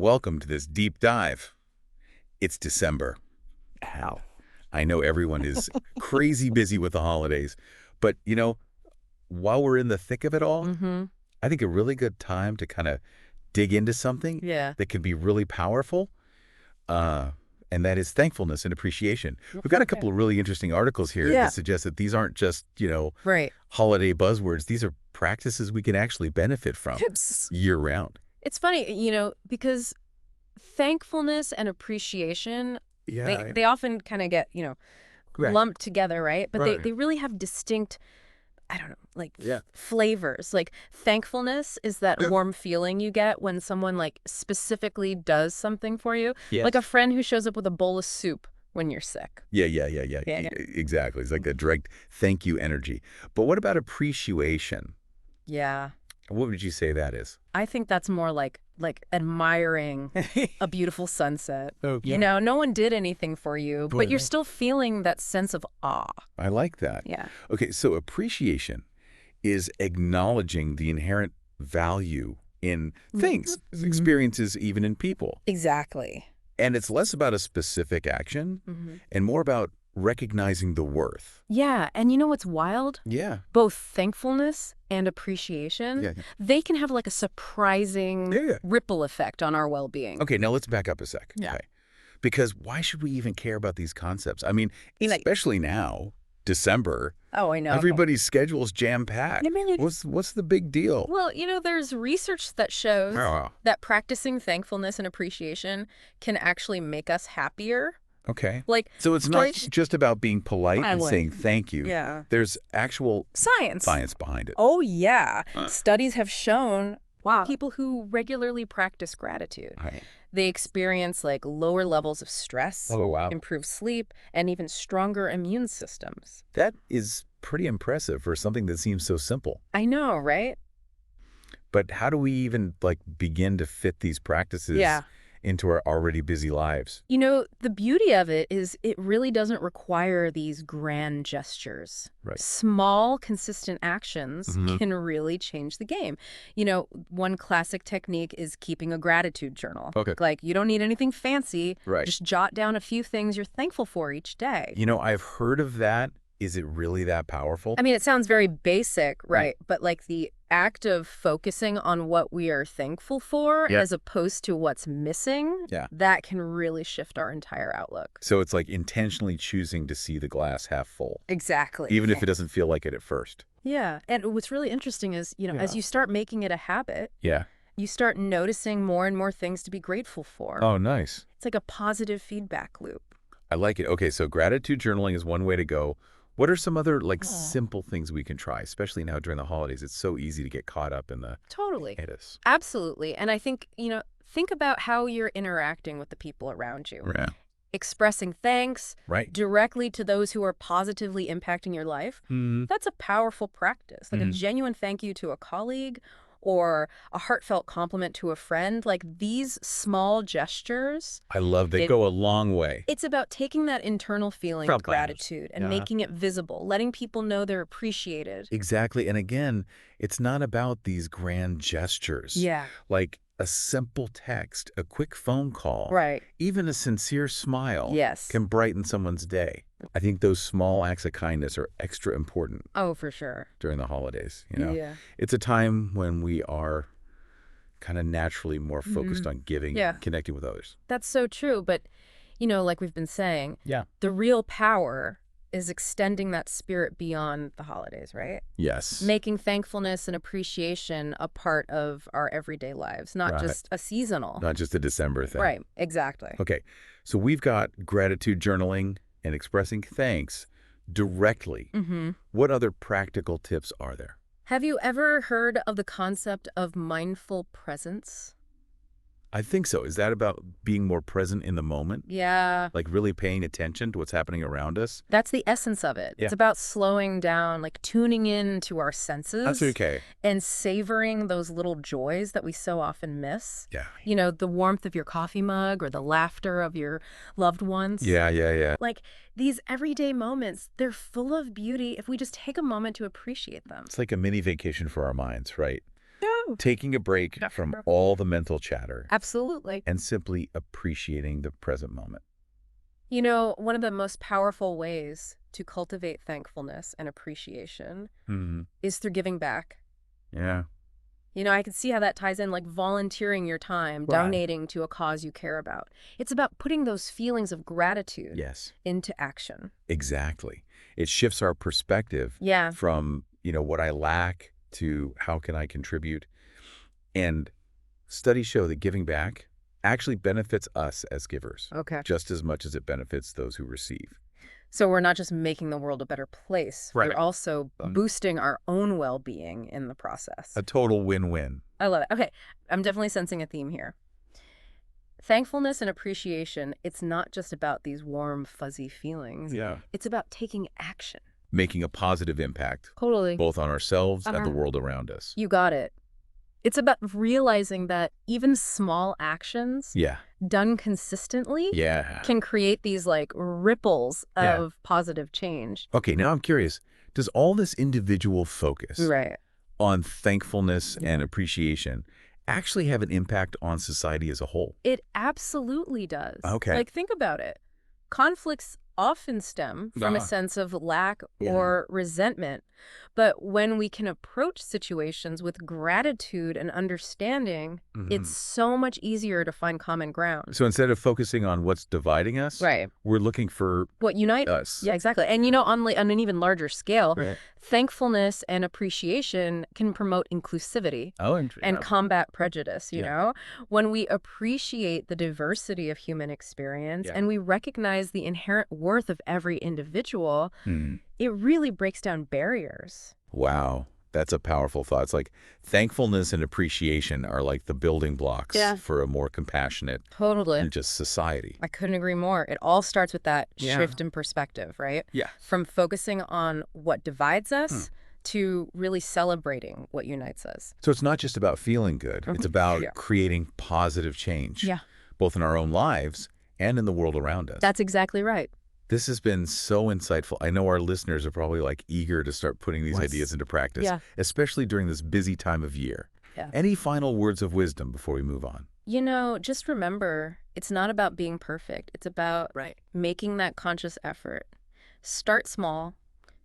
Welcome to this deep dive. It's December. How? I know everyone is crazy busy with the holidays, but while we're in the thick of it all, Mm-hmm. I think a really good time to kind of dig into something Yeah. that can be really powerful, and that is thankfulness and appreciation. We've got a couple of really interesting articles here Yeah. that suggest that these aren't just, Right. holiday buzzwords. These are practices we can actually benefit from It's year-round. funny, because thankfulness and appreciation, Yeah. they often kind of get, Right. lumped together, right? But Right. they really have distinct, I don't know, like Yeah. flavors. Like thankfulness is that Yeah. warm feeling you get when someone like specifically does something for you. Yes. Like a friend who shows up with a bowl of soup when you're sick. Yeah. Yeah. Exactly. It's like a direct thank you energy. But what about appreciation? Yeah. What would you say that is? I think that's more like admiring a beautiful sunset. Okay. No one did anything for you, but you're still feeling that sense of awe. I like that. Yeah. Okay, so appreciation is acknowledging the inherent value in things, experiences, even in people. Exactly. And it's less about a specific action and more about recognizing the worth. Yeah, and you know what's wild? Yeah. Both thankfulness and appreciation, Yeah. they can have like a surprising Yeah. ripple effect on our well-being. Okay, now let's back up a sec. Yeah. Okay. Because why should we even care about these concepts? I mean, Like- especially now, December, Oh, I know. everybody's schedule's jam-packed. I mean, What's the big deal? Well, there's research that shows Oh, that practicing thankfulness and appreciation can actually make us happier. okay. Like, So it's not Right. just about being polite and Finally. saying thank you. Yeah. There's actual Science. science behind it. Oh, yeah. Studies have shown Wow. people who regularly practice gratitude, Right. they experience like lower levels of stress, Oh, wow. improved sleep, and even stronger immune systems. That is pretty impressive for something that seems so simple. I know, right? But how do we even begin to fit these practices Yeah. into our already busy lives? The beauty of it is it really doesn't require these grand gestures. Right. Small, consistent actions Mhm. can really change the game. One classic technique is keeping a gratitude journal. Okay. Like, you don't need anything fancy. Right. Just jot down a few things you're thankful for each day. I've heard of that. Is it really that powerful? I mean, it sounds very basic, Right. right? But like the act of focusing on what we are thankful for Yeah. as opposed to what's missing, Yeah. that can really shift our entire outlook. So it's like intentionally choosing to see the glass half full, Exactly. even if it doesn't feel like it at first. Yeah. And what's really interesting is, as you start making it a habit, Yeah. you start noticing more and more things to be grateful for. Oh, nice. It's like a positive feedback loop. I like it. Okay, so gratitude journaling is one way to go. What are some other simple things we can try, especially now during the holidays? It's so easy to get caught up in the Totally. chaos. Absolutely. And I think, think about how you're interacting with the people around you. Yeah. Expressing thanks Right. directly to those who are positively impacting your life. Mm-hmm. That's a powerful practice. Like a genuine thank you to a colleague or a heartfelt compliment to a friend. Like these small gestures, I love they go a long way. it's about taking that internal feeling From of gratitude and Yeah. making it visible, letting people know they're appreciated. Exactly. And again, it's not about these grand gestures. Yeah. Like a simple text, a quick phone call, Right. even a sincere smile Yes. can brighten someone's day. I think those small acts of kindness are extra important Oh, for sure. during the holidays. Yeah. It's a time when we are kind of naturally more focused on giving Yeah. and connecting with others. That's so true. But, like we've been saying, Yeah. the real power is extending that spirit beyond the holidays, right? Yes. Making thankfulness and appreciation a part of our everyday lives, not Right. just a seasonal. Not just a December thing. Right, exactly. Okay. So we've got gratitude journaling and expressing thanks directly. Mm-hmm. What other practical tips are there? Have you ever heard of the concept of mindful presence? I think so. Is that about being more present in the moment? Yeah, Like really paying attention to what's happening around us? that's the essence of it. Yeah. It's about slowing down, like tuning in to our senses. That's okay. And savoring those little joys that we so often miss. Yeah. The warmth of your coffee mug or the laughter of your loved ones. Yeah. Like these everyday moments, they're full of beauty if we just take a moment to appreciate them. It's like a mini vacation for our minds, right? Taking a break from all the mental chatter Absolutely. and simply appreciating the present moment. You know, one of the most powerful ways to cultivate thankfulness and appreciation Hmm. is through giving back. Yeah. You know, I can see how that ties in, like volunteering your time, Right. donating to a cause you care about. It's about putting those feelings of gratitude Yes, into action. exactly. It shifts our perspective Yeah. from, what I lack to how can I contribute. And studies show that giving back actually benefits us as givers Okay. just as much as it benefits those who receive. So we're not just making the world a better place, Right. we're also boosting our own well-being in the process. A total win-win. I love it. Okay, I'm definitely sensing a theme here. Thankfulness and appreciation, it's not just about these warm, fuzzy feelings. Yeah. It's about taking action. Making a positive impact, Totally. both on ourselves and the world around us. You got it. It's about realizing that even small actions Yeah. done consistently Yeah. can create these like ripples Yeah. of positive change. Okay, now I'm curious, does all this individual focus Right. on thankfulness and appreciation actually have an impact on society as a whole? It absolutely does. Okay. Like, think about it. Conflicts often stem from a sense of lack or resentment. But when we can approach situations with gratitude and understanding, it's so much easier to find common ground. So instead of focusing on what's dividing us, Right. we're looking for What unite us. Yeah, exactly. And you know, on an even larger scale, Right. thankfulness and appreciation can promote inclusivity Oh, and combat prejudice, you Yeah. know? When we appreciate the diversity of human experience Yeah. and we recognize the inherent worth of every individual, it really breaks down barriers. Wow. That's a powerful thought. It's like thankfulness and appreciation are like the building blocks for a more compassionate Totally. and just society. I couldn't agree more. It all starts with that Yeah. shift in perspective, right? Yeah. From focusing on what divides us to really celebrating what unites us. So it's not just about feeling good. It's about creating positive change, both in our own lives and in the world around us. That's exactly right. This has been so insightful. I know our listeners are probably like eager to start putting these ideas into practice, especially during this busy time of year. Yeah. Any final words of wisdom before we move on? You know, just remember, it's not about being perfect. It's about making that conscious effort. Start small.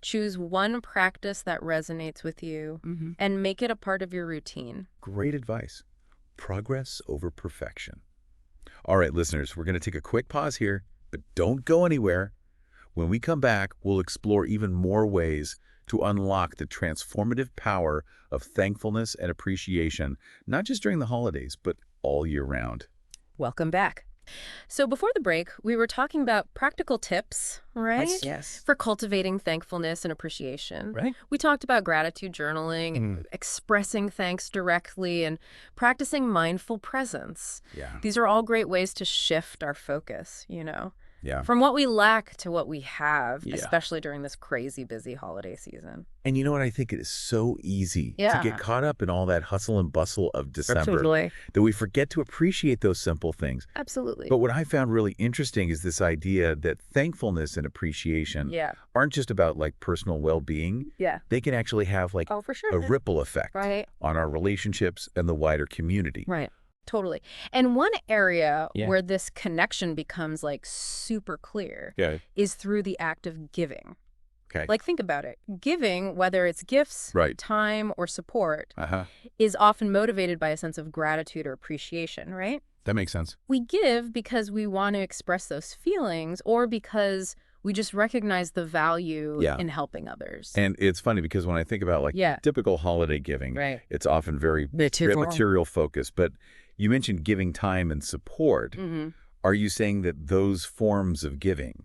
Choose one practice that resonates with you and make it a part of your routine. Great advice. Progress over perfection. All right, listeners, we're going to take a quick pause here, but don't go anywhere. When we come back, we'll explore even more ways to unlock the transformative power of thankfulness and appreciation, not just during the holidays, but all year round. Welcome back. So before the break, we were talking about practical tips, right? Yes. For cultivating thankfulness and appreciation. Right. We talked about gratitude journaling, expressing thanks directly, and practicing mindful presence. Yeah. These are all great ways to shift our focus, you know? Yeah. From what we lack to what we have, Yeah. especially during this crazy busy holiday season. And you know what? I think it is so easy to Yeah. get caught up in all that hustle and bustle of December Absolutely. that we forget to appreciate those simple things. Absolutely. But what I found really interesting is this idea that thankfulness and appreciation aren't just about like personal well-being. Yeah. They can actually have like Oh, for sure. a ripple effect Right. on our relationships and the wider community. Right. Totally. And one area where this connection becomes like super clear is through the act of giving. Okay. Like, think about it. Giving, whether it's gifts, time, or support, is often motivated by a sense of gratitude or appreciation, right? That makes sense. We give because we want to express those feelings or because we just recognize the value in helping others. And it's funny because when I think about like typical holiday giving, it's often very material focused. But you mentioned giving time and support. Are you saying that those forms of giving?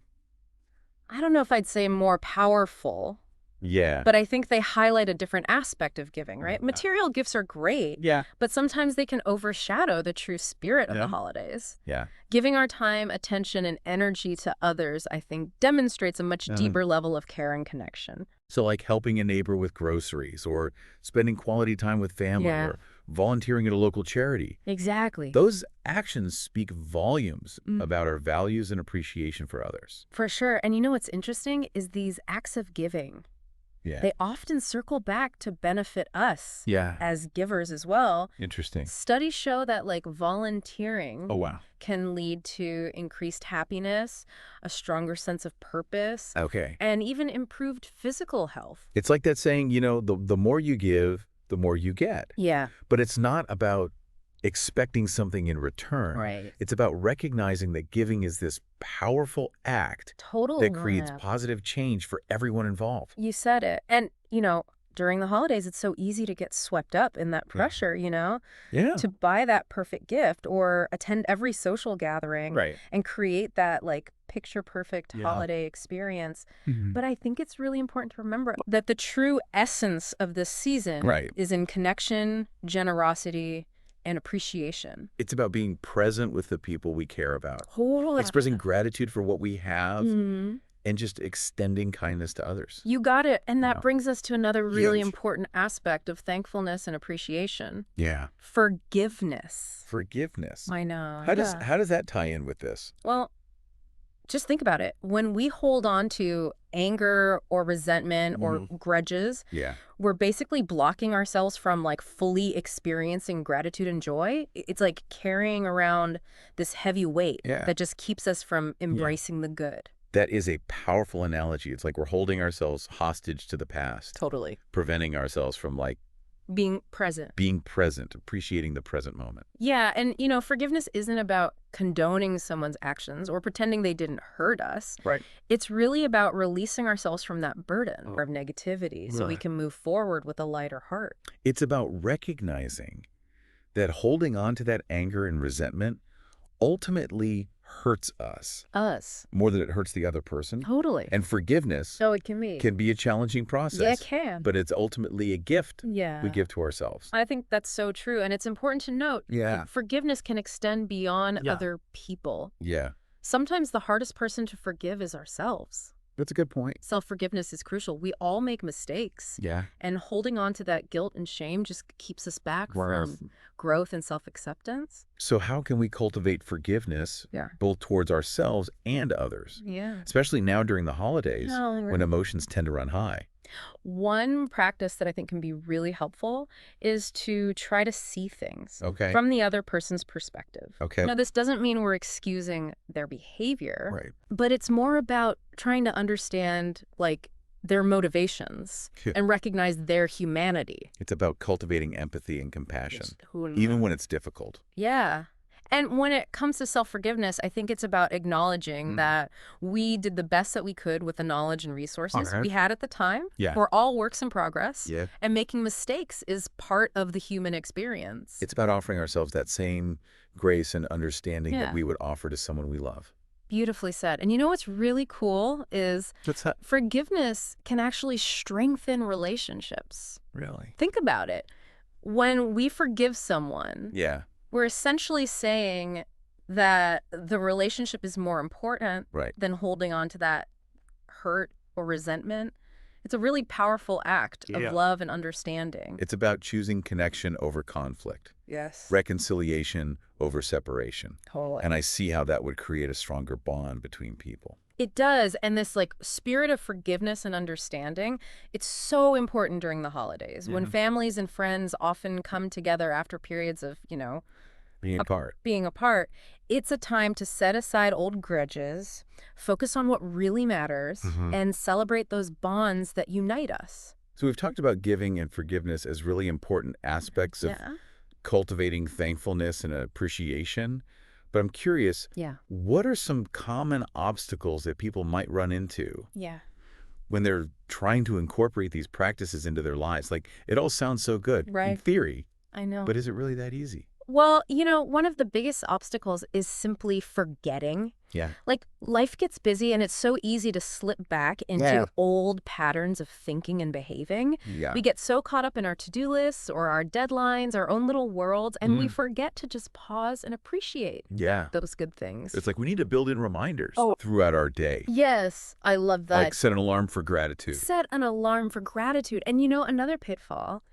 I don't know if I'd say more powerful. Yeah. But I think they highlight a different aspect of giving, right? Material gifts are great. Yeah. But sometimes they can overshadow the true spirit of the holidays. Yeah. Giving our time, attention, and energy to others, I think, demonstrates a much deeper level of care and connection. So like helping a neighbor with groceries or spending quality time with family or volunteering at a local charity. Exactly. Those actions speak volumes about our values and appreciation for others. For sure. And you know what's interesting is these acts of giving, Yeah. they often circle back to benefit us Yeah. as givers as well. Interesting. Studies show that like volunteering Oh, wow. can lead to increased happiness, a stronger sense of purpose, Okay. and even improved physical health. It's like that saying, the more you give, the more you get. Yeah, But it's not about expecting something in return. right. It's about recognizing that giving is this powerful act Totally. that creates positive change for everyone involved. You said it. And, during the holidays, it's so easy to get swept up in that pressure, Yeah. to buy that perfect gift or attend every social gathering Right. and create that like picture perfect Yeah. holiday experience. Mhm. But I think it's really important to remember that the true essence of this season Right. is in connection, generosity, and appreciation. It's about being present with the people we care about, Totally. expressing gratitude for what we have, Mhm. and just extending kindness to others. You got it. And that Yeah. brings us to another really Huge. important aspect of thankfulness and appreciation. Yeah. Forgiveness. Forgiveness. I know. How does that tie in with this? Well, just think about it. When we hold on to anger or resentment or grudges, Yeah. we're basically blocking ourselves from like fully experiencing gratitude and joy. It's like carrying around this heavy weight Yeah. that just keeps us from embracing the good. That is a powerful analogy. It's like we're holding ourselves hostage to the past, Totally. preventing ourselves from Being present. being present, appreciating the present moment. Yeah, and forgiveness isn't about condoning someone's actions or pretending they didn't hurt us. Right. It's really about releasing ourselves from that burden of negativity so we Right. can move forward with a lighter heart. It's about recognizing that holding on to that anger and resentment ultimately hurts us Us. more than it hurts the other person. Totally. And forgiveness So it can be. can be a challenging process. Yeah, it can. But it's ultimately a gift Yeah. we give to ourselves. I think that's so true. And it's important to note Yeah. forgiveness can extend beyond Yeah. other people. Yeah. Sometimes the hardest person to forgive is ourselves. That's a good point. Self-forgiveness is crucial. We all make mistakes. Yeah. And holding on to that guilt and shame just keeps us back Right. from growth and self-acceptance. So how can we cultivate forgiveness both towards ourselves and others, Yeah. especially now during the holidays No, when emotions tend to run high? One practice that I think can be really helpful is to try to see things Okay. from the other person's perspective. Okay. Now, this doesn't mean we're excusing their behavior, Right. but it's more about trying to understand, like, their motivations and recognize their humanity. It's about cultivating empathy and compassion, Who even when it's difficult. Yeah. And when it comes to self-forgiveness, I think it's about acknowledging that we did the best that we could with the knowledge and resources we had at the time. Yeah. We're all works in progress. Yeah. And making mistakes is part of the human experience. It's about offering ourselves that same grace and understanding Yeah. that we would offer to someone we love. Beautifully said. And you know what's really cool is forgiveness can actually strengthen relationships. Really? Think about it. When we forgive someone, Yeah. we're essentially saying that the relationship is more important Right. than holding on to that hurt or resentment. It's a really powerful act of love and understanding. It's about choosing connection over conflict, Yes. reconciliation over separation. Totally. And I see how that would create a stronger bond between people. It does. And this like spirit of forgiveness and understanding, it's so important during the holidays when families and friends often come together after periods of, Being apart. It's a time to set aside old grudges, focus on what really matters, and celebrate those bonds that unite us. So we've talked about giving and forgiveness as really important aspects of cultivating thankfulness and appreciation. But I'm curious, what are some common obstacles that people might run into when they're trying to incorporate these practices into their lives? Like, it all sounds so good in theory, I know. but is it really that easy? Well, one of the biggest obstacles is simply forgetting. Yeah. Like, life gets busy and it's so easy to slip back into old patterns of thinking and behaving. Yeah. We get so caught up in our to-do lists or our deadlines, our own little worlds, and we forget to just pause and appreciate those good things. It's like we need to build in reminders throughout our day. Yes, I love that. Like set an alarm for gratitude. Set an alarm for gratitude. And another pitfall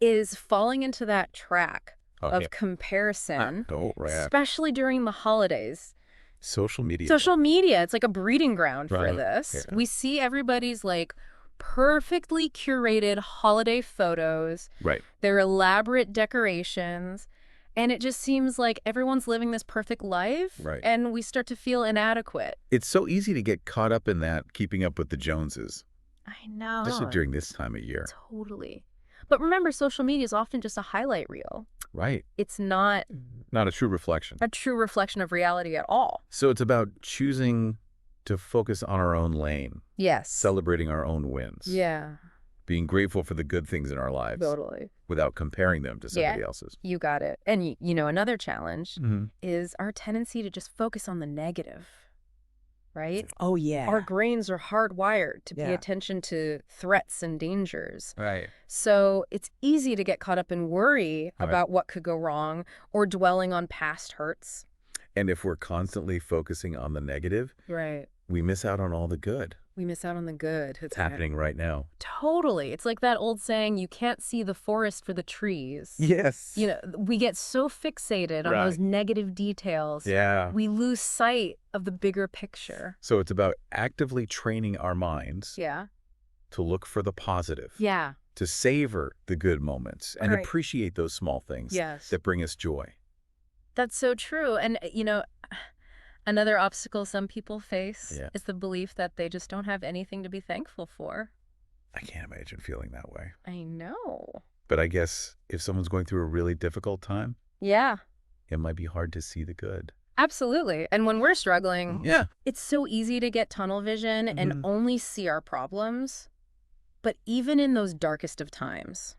is falling into that track of comparison, especially during the holidays. Social media. Social media, it's like a breeding ground for Right. this. Yeah. We see everybody's like perfectly curated holiday photos, Right. their elaborate decorations, and it just seems like everyone's living this perfect life, Right. and we start to feel inadequate. It's so easy to get caught up in that, keeping up with the Joneses, I know. especially during this time of year. Totally. But remember, social media is often just a highlight reel. Right. It's not Not a true reflection. a true reflection of reality at all. So it's about choosing to focus on our own lane, Yes. celebrating our own wins, Yeah, being grateful for the good things in our lives totally. without comparing them to somebody else's. You got it. And, another challenge Mm-hmm. is our tendency to just focus on the negative, right? Oh, yeah. Our brains are hardwired to pay Yeah. attention to threats and dangers. Right. So it's easy to get caught up in worry Right. about what could go wrong or dwelling on past hurts. And if we're constantly focusing on the negative, Right. we miss out on all the good We miss out on the good. that's happening right now. Totally. It's like that old saying, you can't see the forest for the trees. Yes. We get so fixated on those Right. negative details. Yeah. We lose sight of the bigger picture. So it's about actively training our minds Yeah. to look for the positive, Yeah. to savor the good moments and Right. appreciate those small things Yes. that bring us joy. That's so true. And, another obstacle some people face Yeah. is the belief that they just don't have anything to be thankful for. I can't imagine feeling that way. I know. But I guess if someone's going through a really difficult time, Yeah, it might be hard to see the good. absolutely. And when we're struggling, Yeah. it's so easy to get tunnel vision and Mhm. only see our problems. But even in those darkest of times,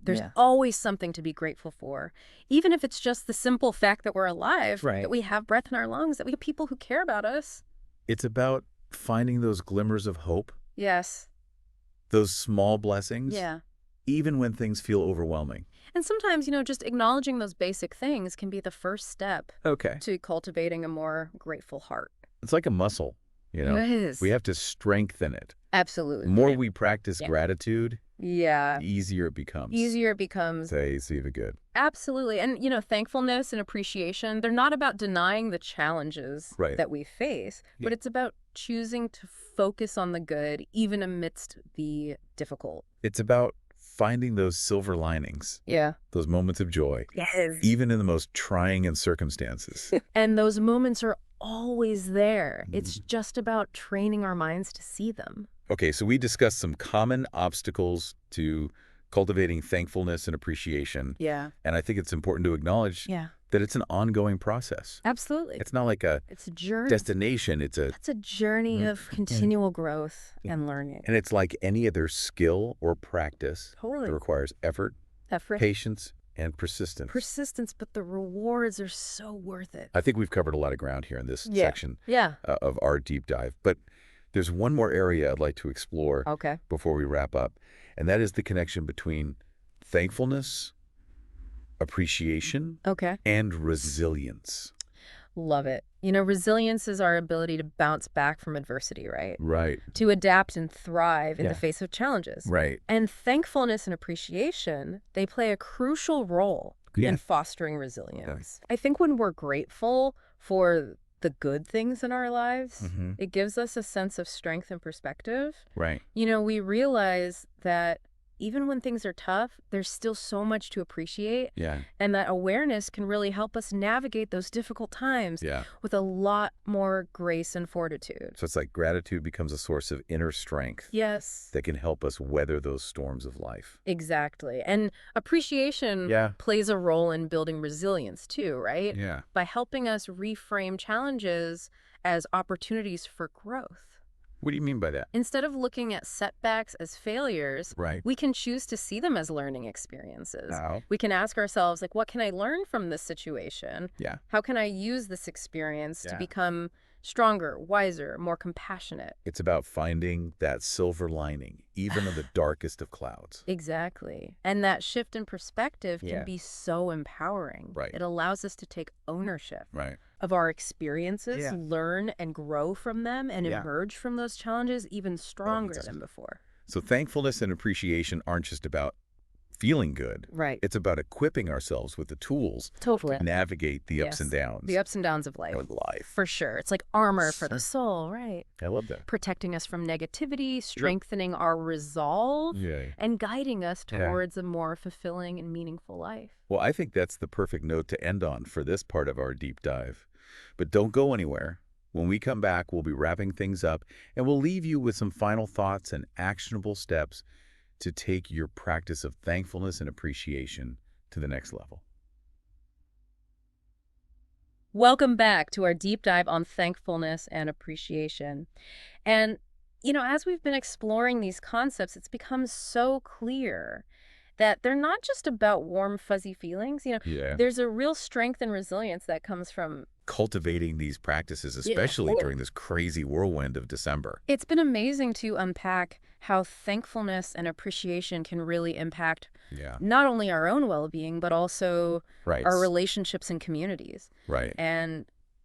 there's Yeah. always something to be grateful for. Even if it's just the simple fact that we're alive, Right. that we have breath in our lungs, that we have people who care about us. It's about finding those glimmers of hope, Yes. those small blessings, Yeah. even when things feel overwhelming. And sometimes, just acknowledging those basic things can be the first step Okay. to cultivating a more grateful heart. It's like a muscle, Yes. We have to strengthen it. Absolutely. The more we practice Yeah. gratitude, Yeah. the easier it becomes. Easier it becomes. Say, see the good. Absolutely. And, thankfulness and appreciation, they're not about denying the challenges Right. that we face, but Yeah. it's about choosing to focus on the good, even amidst the difficult. It's about finding those silver linings, Yeah. those moments of joy, Yes. even in the most trying of circumstances. And those moments are always there. It's Mm. just about training our minds to see them. Okay, so we discussed some common obstacles to cultivating thankfulness and appreciation. Yeah. And I think it's important to acknowledge Yeah. that it's an ongoing process. Absolutely. It's not like a It's a journey. destination. It's It's a journey of continual growth and learning. and it's like any other skill or practice Totally. that requires effort, Effort. patience, and persistence. Persistence, but the rewards are so worth it. I think we've covered a lot of ground here in this Yeah. section Yeah. of our deep dive. But there's one more area I'd like to explore Okay. before we wrap up, and that is the connection between thankfulness, appreciation, Okay. and resilience. Love it. Resilience is our ability to bounce back from adversity, right? Right. To adapt and thrive in Yeah. the face of challenges. Right. And thankfulness and appreciation, they play a crucial role Yeah. in fostering resilience. I think when we're grateful for the good things in our lives, Mhm. it gives us a sense of strength and perspective. Right. We realize that even when things are tough, there's still so much to appreciate. Yeah. And that awareness can really help us navigate those difficult times Yeah. with a lot more grace and fortitude. So it's like gratitude becomes a source of inner strength Yes, that can help us weather those storms of life. exactly. And appreciation Yeah. plays a role in building resilience too, right? Yeah. By helping us reframe challenges as opportunities for growth. What do you mean by that? Instead of looking at setbacks as failures, Right. we can choose to see them as learning experiences. How? We can ask ourselves, what can I learn from this situation? Yeah. How can I use this experience to Yeah. become stronger, wiser, more compassionate? It's about finding that silver lining, even in the darkest of clouds. Exactly. And that shift in perspective Yeah. can be so empowering. Right. It allows us to take ownership Right. of our experiences, Yeah. learn and grow from them, and Yeah. emerge from those challenges even stronger just- than before. So thankfulness and appreciation aren't just about feeling good. Right. It's about equipping ourselves with the tools Totally. to navigate the ups and Yes. downs The ups and downs of life. of life. For sure. It's like armor for the Sure. soul, right? I love that. Protecting us from negativity, strengthening our resolve, Yeah. and guiding us Yeah. towards a more fulfilling and meaningful life. Well, I think that's the perfect note to end on for this part of our deep dive. But don't go anywhere. When we come back, we'll be wrapping things up, and we'll leave you with some final thoughts and actionable steps to take your practice of thankfulness and appreciation to the next level. Welcome back to our deep dive on thankfulness and appreciation. And, as we've been exploring these concepts, it's become so clear that they're not just about warm, fuzzy feelings. Yeah. There's a real strength and resilience that comes from. Cultivating these practices, especially during this crazy whirlwind of December. It's been amazing to unpack how thankfulness and appreciation can really impact Yeah. not only our own well-being, but also Right. our relationships and communities. Right. And,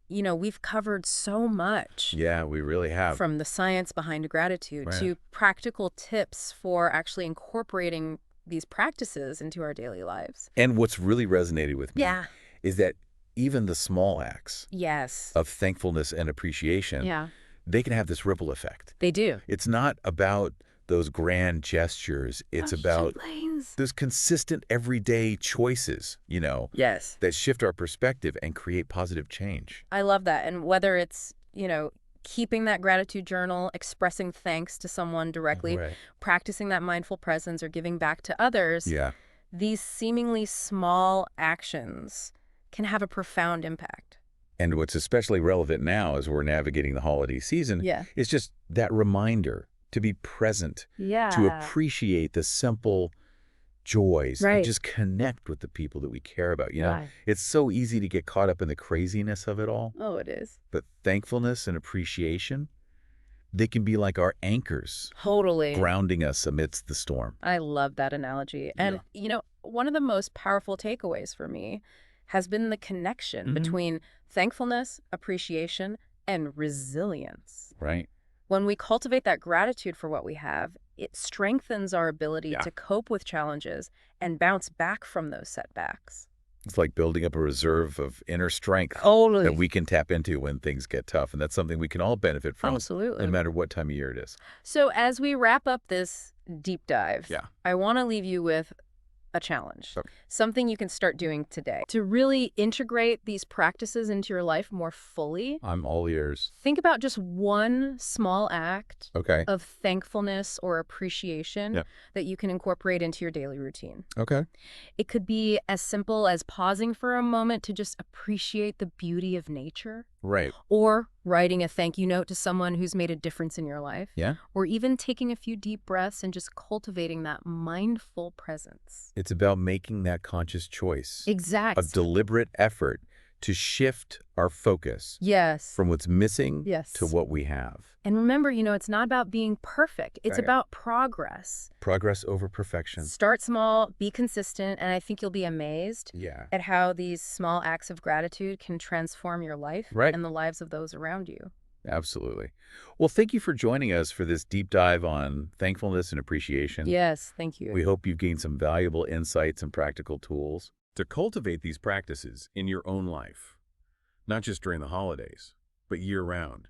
we've covered so much. Yeah, we really have. From the science behind gratitude Right. to practical tips for actually incorporating these practices into our daily lives. And what's really resonated with me Yeah. is that even the small acts Yes. of thankfulness and appreciation, Yeah. they can have this ripple effect. They do. It's not about those grand gestures. It's about those consistent everyday choices, Yes. that shift our perspective and create positive change. I love that. And whether it's, keeping that gratitude journal, expressing thanks to someone directly, Right. practicing that mindful presence, or giving back to others, Yeah. these seemingly small actions can have a profound impact. And what's especially relevant now as we're navigating the holiday season Yeah. is just that reminder to be present, Yeah. to appreciate the simple joys, Right. and just connect with the people that we care about. Right. It's so easy to get caught up in the craziness of it all, Oh, it is. but thankfulness and appreciation, they can be like our anchors, Totally. grounding us amidst the storm. I love that analogy. And, one of the most powerful takeaways for me has been the connection between thankfulness, appreciation, and resilience. Right? When we cultivate that gratitude for what we have, it strengthens our ability Yeah. to cope with challenges and bounce back from those setbacks. It's like building up a reserve of inner strength Totally. that we can tap into when things get tough. And that's something we can all benefit from, Absolutely. no matter what time of year it is. So as we wrap up this deep dive, Yeah. I want to leave you with a challenge, Okay. something you can start doing today to really integrate these practices into your life more fully. I'm all ears. Think about just one small act Okay. of thankfulness or appreciation Yeah. that you can incorporate into your daily routine. Okay. It could be as simple as pausing for a moment to just appreciate the beauty of nature, Right. or writing a thank you note to someone who's made a difference in your life, Yeah. or even taking a few deep breaths and just cultivating that mindful presence. It's about making that conscious choice, Exact. a deliberate effort to shift our focus Yes. from what's missing Yes. to what we have. And remember, it's not about being perfect. It's Right. about progress. Progress over perfection. Start small, be consistent, and I think you'll be amazed Yeah. at how these small acts of gratitude can transform your life Right. and the lives of those around you. Absolutely. Well, thank you for joining us for this deep dive on thankfulness and appreciation. Yes, thank you. We hope you've gained some valuable insights and practical tools to cultivate these practices in your own life, not just during the holidays, but year-round.